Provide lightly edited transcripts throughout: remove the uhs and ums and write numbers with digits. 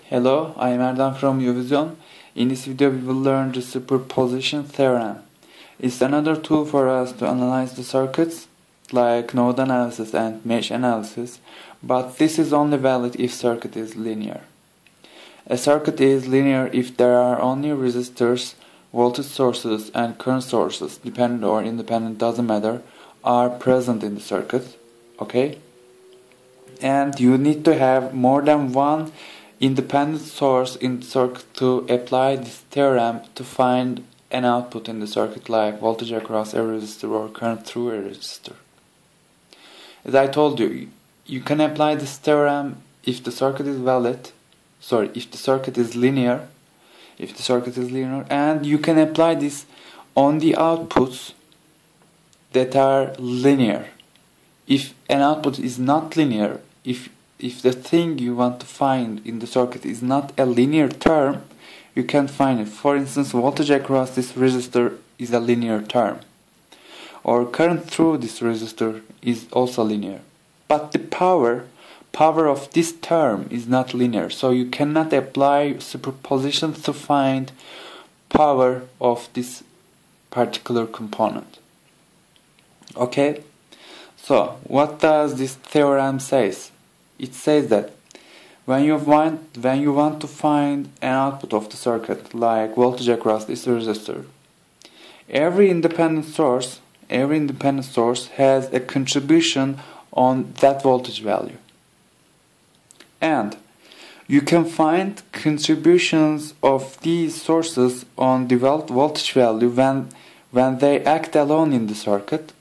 Hello, I am Erdem from Uvision. In this video we will learn the Superposition Theorem. It's another tool for us to analyze the circuits like node analysis and mesh analysis, but this is only valid if circuit is linear. A circuit is linear if there are only resistors, voltage sources and current sources, dependent or independent doesn't matter, are present in the circuit. Okay? And you need to have more than one independent source in the circuit to apply this theorem to find an output in the circuit, like voltage across a resistor or current through a resistor. As I told you, you can apply this theorem if the circuit is if the circuit is linear, and you can apply this on the outputs that are linear. If an output is not linear, if the thing you want to find in the circuit is not a linear term, you can find it. For instance, voltage across this resistor is a linear term, or current through this resistor is also linear. But the power of this term is not linear, so you cannot apply superposition to find power of this particular component. Okay? So, what does this theorem says? It says that when you want to find an output of the circuit, like voltage across this resistor, every independent source has a contribution on that voltage value. And you can find contributions of these sources on the voltage value when they act alone in the circuit.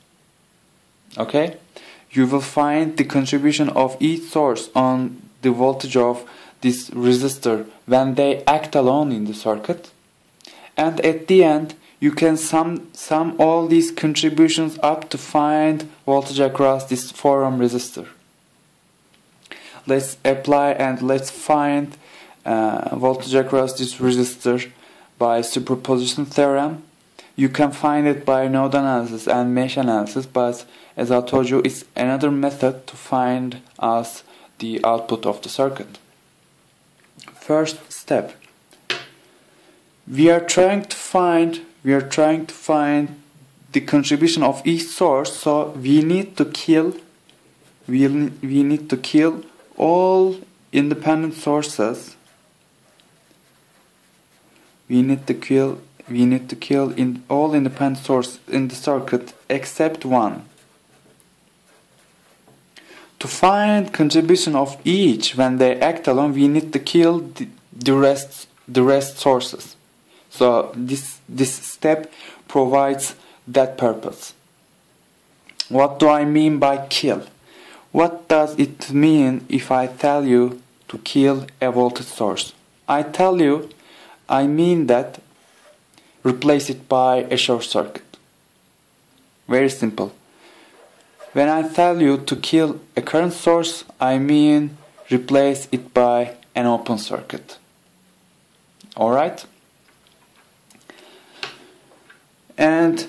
Okay? You will find the contribution of each source on the voltage of this resistor when they act alone in the circuit. And at the end, you can sum all these contributions up to find voltage across this 4 ohm resistor. Let's apply and let's find voltage across this resistor by superposition theorem. You can find it by node analysis and mesh analysis, but as I told you, it's another method to find us the output of the circuit. First step, we are trying to find the contribution of each source, so we need to kill all independent sources. We need to kill all independent sources in the circuit except one. To find contribution of each when they act alone, we need to kill the rest sources. So this step provides that purpose. What do I mean by kill? What does it mean if I tell you to kill a voltage source? I mean that replace it by a short circuit. Very simple. When I tell you to kill a current source, I mean replace it by an open circuit. Alright? And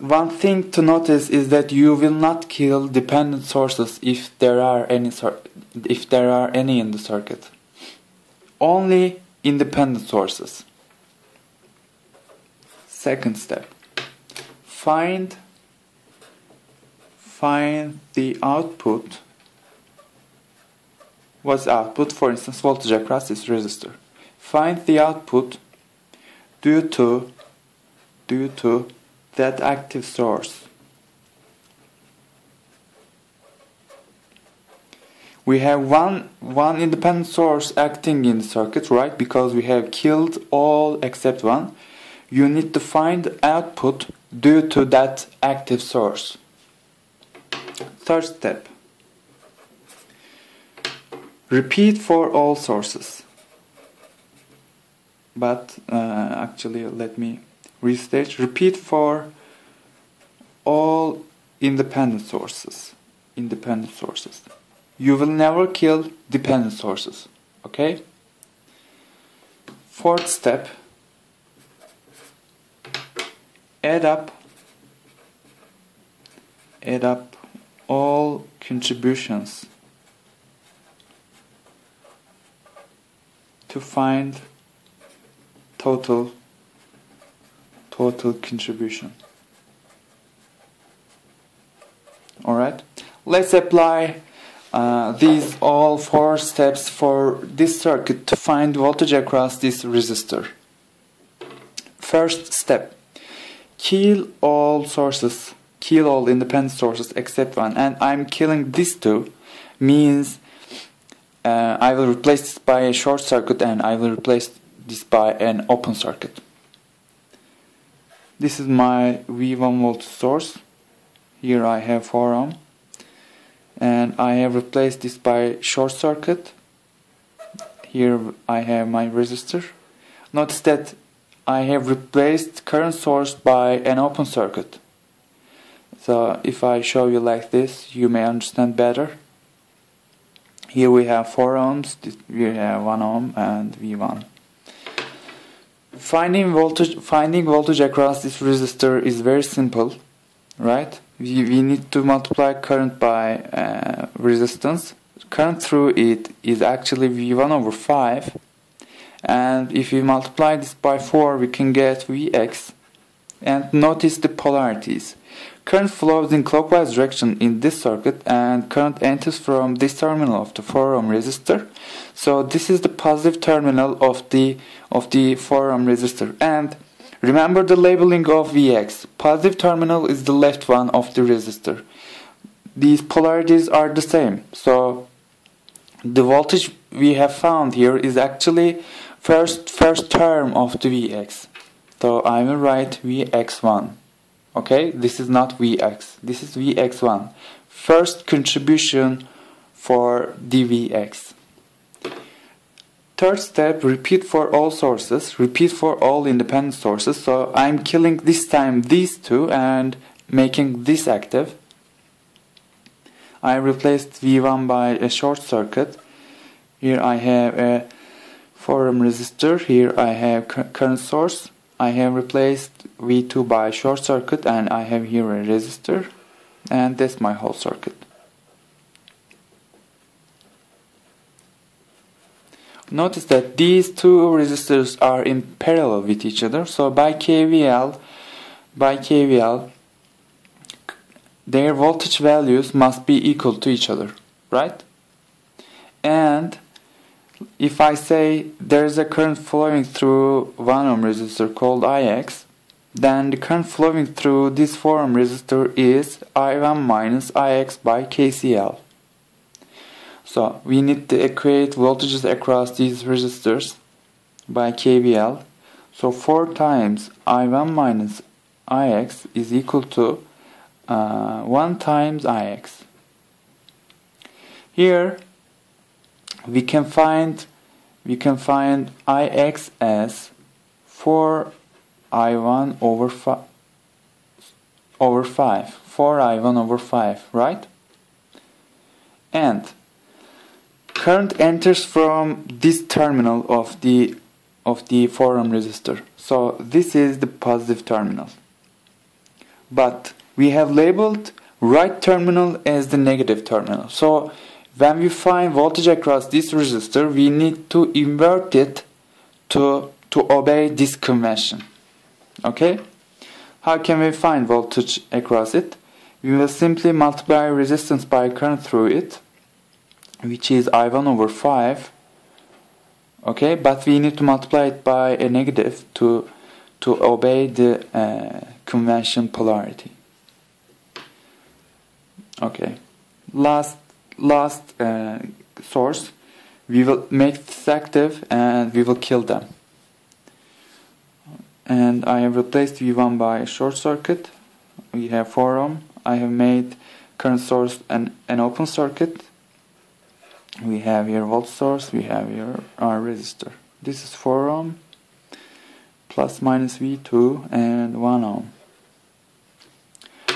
one thing to notice is that you will not kill dependent sources if there are any in the circuit. Only independent sources. Second step. Find the output. What's output? For instance, voltage across this resistor. Find the output due to that active source. We have one independent source acting in the circuit, right? Because we have killed all except one. You need to find output due to that active source. Third step. Repeat for all sources. But actually, let me restate. Repeat for all independent sources. You will never kill dependent sources. Okay? Fourth step. Add up all contributions to find total contribution. Alright, let's apply these all 4 steps for this circuit to find voltage across this resistor. First step, kill all sources, kill all independent sources except one, and I'm killing these two, means I will replace this by a short circuit and I will replace this by an open circuit. This is my V1 voltage source. Here I have 4 ohm, and I have replaced this by short circuit. Here I have my resistor. Notice that I have replaced current source by an open circuit. So if I show you like this, you may understand better. Here we have 4 ohms, we have 1 ohm and V1. Finding voltage across this resistor is very simple, right? We need to multiply current by resistance. Current through it is actually V1 over 5, and if we multiply this by 4 we can get Vx. And notice the polarities. Current flows in clockwise direction in this circuit, and current enters from this terminal of the 4 ohm resistor. So this is the positive terminal of the 4 ohm resistor. And remember the labeling of Vx. Positive terminal is the left one of the resistor. These polarities are the same. So the voltage we have found here is actually first term of the Vx. So I will write Vx1. Okay, this is not Vx. This is Vx1. First contribution for the Vx. Third step, repeat for all sources, repeat for all independent sources. So I'm killing this time these two and making this active. I replaced V1 by a short circuit. Here I have a 4 ohm resistor. Here I have current source. I have replaced V2 by short circuit, and I have here a resistor, and that's my whole circuit. Notice that these two resistors are in parallel with each other, so by KVL, their voltage values must be equal to each other, right? And if I say there is a current flowing through 1 ohm resistor called Ix, then the current flowing through this 4 ohm resistor is I1 minus Ix by KCL. So we need to equate voltages across these resistors by KVL. So 4 times I1 minus Ix is equal to 1 times Ix. Here we can find Ix as 4I1 over 5, 4I1 over 5, right? And current enters from this terminal of the 4 ohm resistor. So this is the positive terminal. But we have labeled right terminal as the negative terminal. So when we find voltage across this resistor, we need to invert it to obey this convention. Okay? How can we find voltage across it? We will simply multiply resistance by current through it, which is I1 over 5. Okay? But we need to multiply it by a negative to obey the convention polarity. Okay. Last source, we will make this active and we will kill them. And I have replaced V1 by a short circuit. We have 4 ohm. I have made current source an open circuit. We have here volt source. We have here our resistor. This is 4 ohm plus minus V2 and 1 ohm.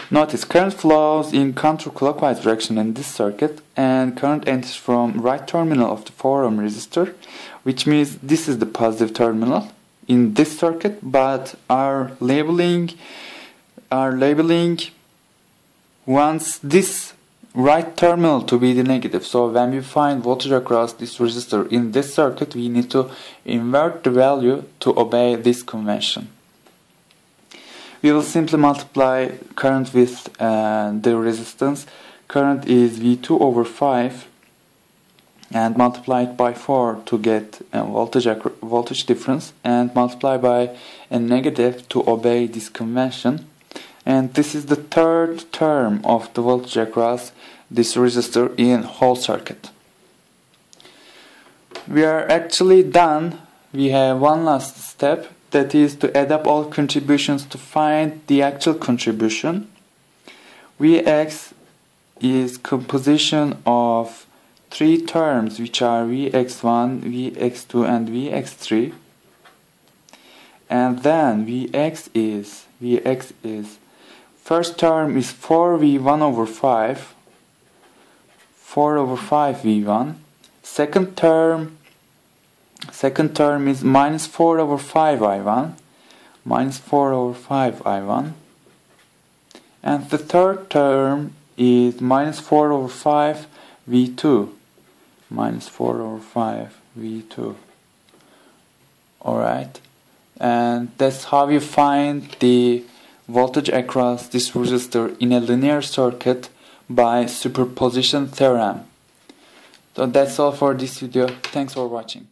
Notice current flows in counterclockwise direction in this circuit, and current enters from right terminal of the 4 ohm resistor, which means this is the positive terminal in this circuit, but our labeling wants this right terminal to be the negative. So when we find voltage across this resistor in this circuit, we need to invert the value to obey this convention. We will simply multiply current with the resistance. Current is V2 over 5 and multiply it by 4 to get a voltage difference, and multiply by a negative to obey this convention. And this is the third term of the voltage across this resistor in whole circuit. We are actually done. We have one last step, that is to add up all contributions to find the actual contribution. Vx is composition of three terms, which are Vx1, Vx2 and Vx3. And then Vx is first term is 4V1 over 5, 4 over 5 V1. Second term is minus 4 over 5 I1, minus 4 over 5 I1. And the third term is minus 4 over 5 V2, minus 4 over 5 V2. Alright, and that's how you find the voltage across this resistor in a linear circuit by superposition theorem. So that's all for this video. Thanks for watching.